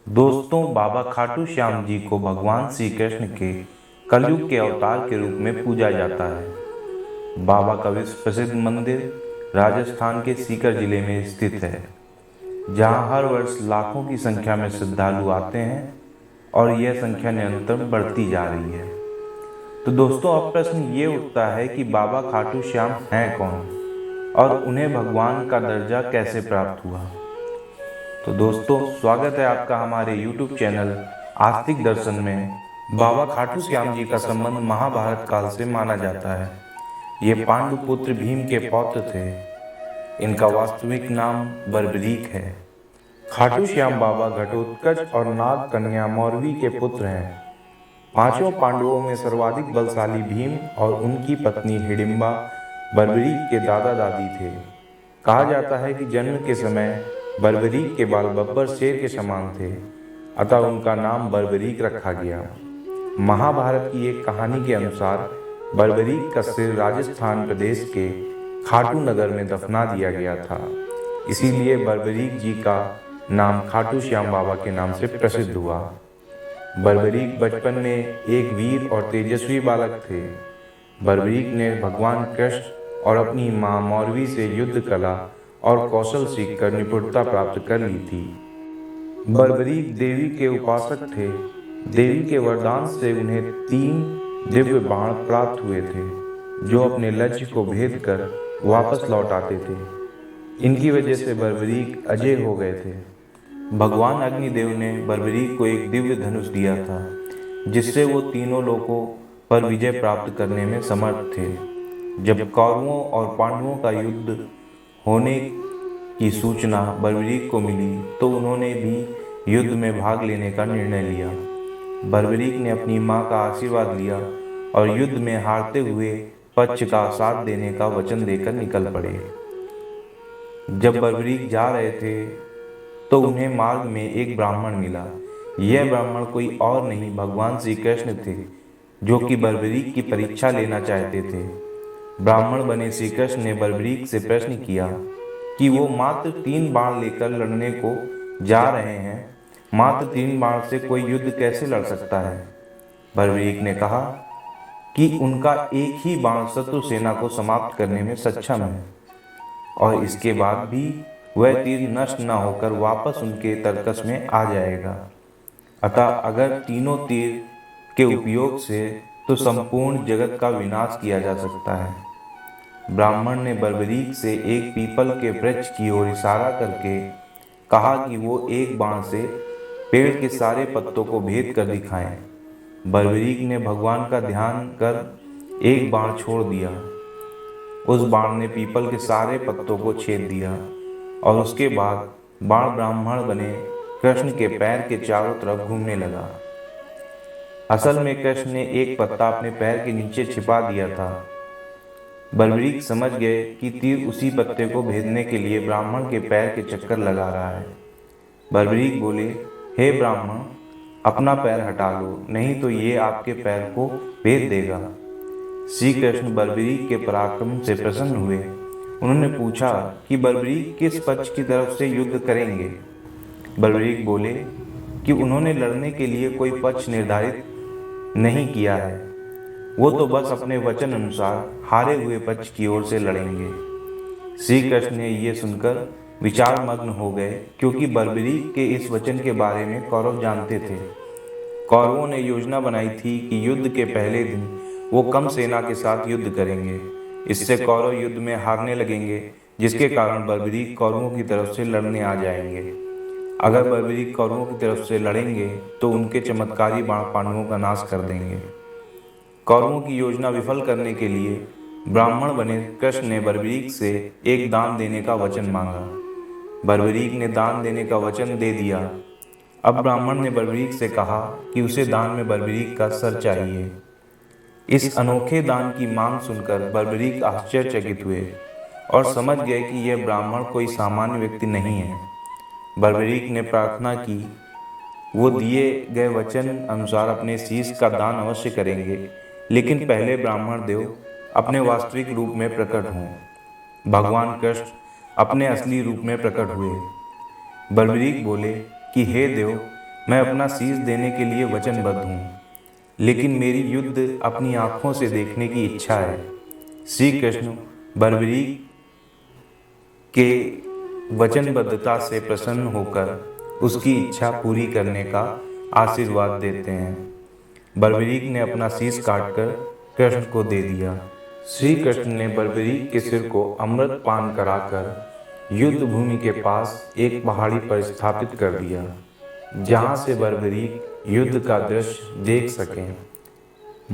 दोस्तों, बाबा खाटू श्याम जी को भगवान श्री कृष्ण के कलयुग के अवतार के रूप में पूजा जाता है। बाबा का विश्व प्रसिद्ध मंदिर राजस्थान के सीकर जिले में स्थित है, जहां हर वर्ष लाखों की संख्या में श्रद्धालु आते हैं और यह संख्या निरंतर बढ़ती जा रही है। तो दोस्तों, अब प्रश्न ये उठता है कि बाबा खाटू श्याम हैं कौन और उन्हें भगवान का दर्जा कैसे प्राप्त हुआ। तो दोस्तों, स्वागत है आपका हमारे YouTube चैनल आस्तिक दर्शन में। बाबा खाटू श्याम जी का संबंध महाभारत काल से माना जाता है। ये पांडु पुत्र भीम के पौत्र थे। इनका वास्तविक नाम बर्बरीक है। खाटू श्याम बाबा घटोत्कच और नाग कन्या मौरवी के पुत्र हैं। पांचों पांडवों में सर्वाधिक बलशाली भीम और उनकी पत्नी हिडिंबा बर्बरीक के दादा दादी थे। कहा जाता है कि जन्म के समय बर्बरीक के बाल बब्बर शेर के समान थे, अतः उनका नाम बर्बरीक रखा गया। महाभारत की एक कहानी के अनुसार बर्बरीक का सिर राजस्थान प्रदेश के खाटू नगर में दफना दिया गया था। इसीलिए बर्बरीक जी का नाम खाटू श्याम बाबा के नाम से प्रसिद्ध हुआ। बर्बरीक बचपन में एक वीर और तेजस्वी बालक थे। बर्बरीक ने भगवान कृष्ण और अपनी मां मौरवी से युद्ध कला और कौशल सीखकर निपुणता प्राप्त कर ली थी। बर्बरीक देवी के उपासक थे। देवी के वरदान से उन्हें 3 दिव्य बाण प्राप्त हुए थे, जो अपने लक्ष्य को भेद कर वापस लौट आते थे। इनकी वजह से बर्बरीक अजय हो गए थे। भगवान अग्निदेव ने बर्बरीक को एक दिव्य धनुष दिया था, जिससे वो तीनों लोकों पर विजय प्राप्त करने में समर्थ थे। जब कौरवों और पांडवों का युद्ध होने की सूचना बर्बरीक को मिली, तो उन्होंने भी युद्ध में भाग लेने का निर्णय लिया। बर्बरीक ने अपनी मां का आशीर्वाद लिया और युद्ध में हारते हुए पक्ष का साथ देने का वचन देकर निकल पड़े। जब बर्बरीक जा रहे थे, तो उन्हें मार्ग में एक ब्राह्मण मिला। यह ब्राह्मण कोई और नहीं, भगवान श्री कृष्ण थे, जो कि बर्बरीक की परीक्षा लेना चाहते थे। ब्राह्मण बने श्री कृष्ण ने बर्बरीक से प्रश्न किया कि वो मात्र 3 बाण लेकर लड़ने को जा रहे हैं। मात्र 3 बाण से कोई युद्ध कैसे लड़ सकता है। बर्बरीक ने कहा कि उनका एक ही बाण शत्रु सेना को समाप्त करने में सक्षम है और इसके बाद भी वह तीर नष्ट न होकर वापस उनके तरकस में आ जाएगा। अतः अगर तीनों तीर के उपयोग से तो संपूर्ण जगत का विनाश किया जा सकता है। ब्राह्मण ने बर्बरीक से एक पीपल के वृक्ष की ओर इशारा करके कहा कि वो एक बाण से पेड़ के सारे पत्तों को भेद कर दिखाएं। बर्बरीक ने भगवान का ध्यान कर एक बाण छोड़ दिया। उस बाण ने पीपल के सारे पत्तों को छेद दिया और उसके बाद बाण ब्राह्मण बने कृष्ण के पैर के चारों तरफ घूमने लगा। असल में कृष्ण ने एक पत्ता अपने पैर के नीचे छिपा दिया था। बर्बरीक समझ गए कि तीर उसी पत्ते को भेदने के लिए ब्राह्मण के पैर के चक्कर लगा रहा है। बर्बरीक बोले, हे ब्राह्मण, अपना पैर हटा लो, नहीं तो ये आपके पैर को भेद देगा। श्री कृष्ण बर्बरीक के पराक्रम से प्रसन्न हुए। उन्होंने पूछा कि बर्बरीक किस पक्ष की तरफ से युद्ध करेंगे। बर्बरीक बोले कि उन्होंने लड़ने के लिए कोई पक्ष निर्धारित नहीं किया है, वो तो बस अपने वचन अनुसार हारे हुए पक्ष की ओर से लड़ेंगे। श्री कृष्ण ने ये सुनकर विचार मग्न हो गए, क्योंकि बर्बरीक के इस वचन के बारे में कौरव जानते थे। कौरवों ने योजना बनाई थी कि युद्ध के पहले दिन वो कम सेना के साथ युद्ध करेंगे। इससे कौरव युद्ध में हारने लगेंगे, जिसके कारण बर्बरीक कौरवों की तरफ से लड़ने आ जाएंगे। अगर बर्बरीक कौरवों की तरफ से लड़ेंगे तो उनके चमत्कारी बाण पांडवों का नाश कर देंगे। कौरवों की योजना विफल करने के लिए ब्राह्मण बने कृष्ण ने बर्बरीक से एक दान देने का वचन मांगा। बर्बरीक ने दान देने का वचन दे दिया। अब ब्राह्मण ने बर्बरीक से कहा कि उसे दान में बर्बरीक का सर चाहिए। इस अनोखे दान की मांग सुनकर बर्बरीक आश्चर्यचकित हुए और समझ गए कि यह ब्राह्मण कोई सामान्य व्यक्ति नहीं है। बर्बरीक ने प्रार्थना की वो दिए गए वचन अनुसार अपने शीश का दान अवश्य करेंगे, लेकिन पहले ब्राह्मण देव अपने वास्तविक रूप में प्रकट हों। भगवान कृष्ण अपने असली रूप में प्रकट हुए। बर्बरीक बोले कि हे देव, मैं अपना शीश देने के लिए वचनबद्ध हूँ, लेकिन मेरी युद्ध अपनी आँखों से देखने की इच्छा है। श्री कृष्ण बर्बरीक के वचनबद्धता से प्रसन्न होकर उसकी इच्छा पूरी करने का आशीर्वाद देते हैं। बर्बरीक ने अपना शीश काटकर कृष्ण को दे दिया। श्री कृष्ण ने बर्बरीक के सिर को अमृत पान कराकर युद्ध भूमि के पास एक पहाड़ी पर स्थापित कर दिया, जहां से बर्बरीक युद्ध का दृश्य देख सकें।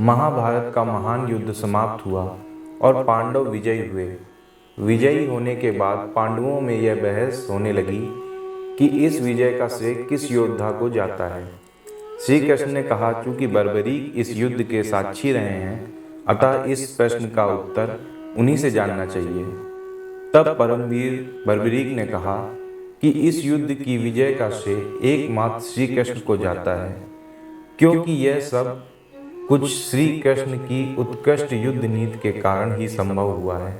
महाभारत का महान युद्ध समाप्त हुआ और पांडव विजयी हुए। विजयी होने के बाद पांडवों में यह बहस होने लगी कि इस विजय का श्रेय किस योद्धा को जाता है। श्री कृष्ण ने कहा, चूंकि बर्बरीक इस युद्ध के साक्षी रहे हैं, अतः इस प्रश्न का उत्तर उन्हीं से जानना चाहिए। तब परमवीर बर्बरीक ने कहा कि इस युद्ध की विजय का श्रेय एकमात्र श्री कृष्ण को जाता है, क्योंकि यह सब कुछ श्री कृष्ण की उत्कृष्ट युद्ध नीति के कारण ही संभव हुआ है।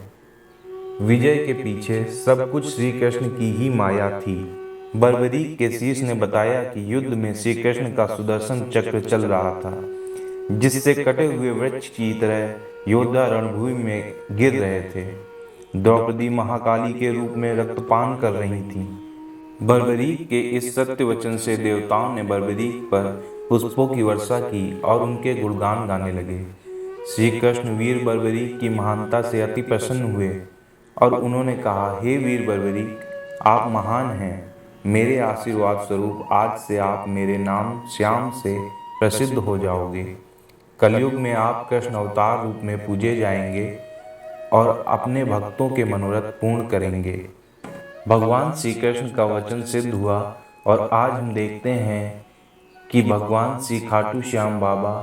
विजय के पीछे सब कुछ श्री कृष्ण की ही माया थी। बर्बरीक के शीश ने बताया कि युद्ध में श्री कृष्ण का सुदर्शन चक्र चल रहा था, जिससे कटे हुए वृक्ष की तरह योद्धा रणभूमि में गिर रहे थे। द्रौपदी महाकाली के रूप में रक्तपान कर रही थीं। बर्बरीक के इस सत्य वचन से देवताओं ने बर्बरीक पर पुष्पों की वर्षा की और उनके गुणगान गाने लगे। श्री कृष्ण वीर बर्बरीक की महानता से अति प्रसन्न हुए और उन्होंने कहा, हे वीर बर्बरीक, आप महान हैं। मेरे आशीर्वाद स्वरूप आज से आप मेरे नाम श्याम से प्रसिद्ध हो जाओगे। कलयुग में आप कृष्ण अवतार रूप में पूजे जाएंगे और अपने भक्तों के मनोरथ पूर्ण करेंगे। भगवान श्री कृष्ण का वचन सिद्ध हुआ और आज हम देखते हैं कि भगवान श्री खाटू श्याम बाबा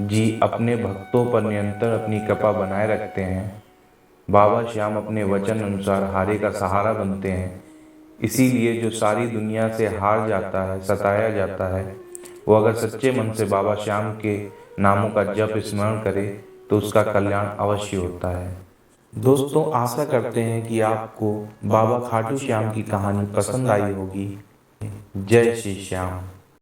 जी अपने भक्तों पर निरंतर अपनी कृपा बनाए रखते हैं। बाबा श्याम अपने वचन अनुसार हारे का सहारा बनते हैं। इसीलिए जो सारी दुनिया से हार जाता है, सताया जाता है, वो अगर सच्चे मन से बाबा श्याम के नामों का जप स्मरण करे तो उसका कल्याण अवश्य होता है। दोस्तों, आशा करते हैं कि आपको बाबा खाटू श्याम की कहानी पसंद आई होगी। जय श्री श्याम।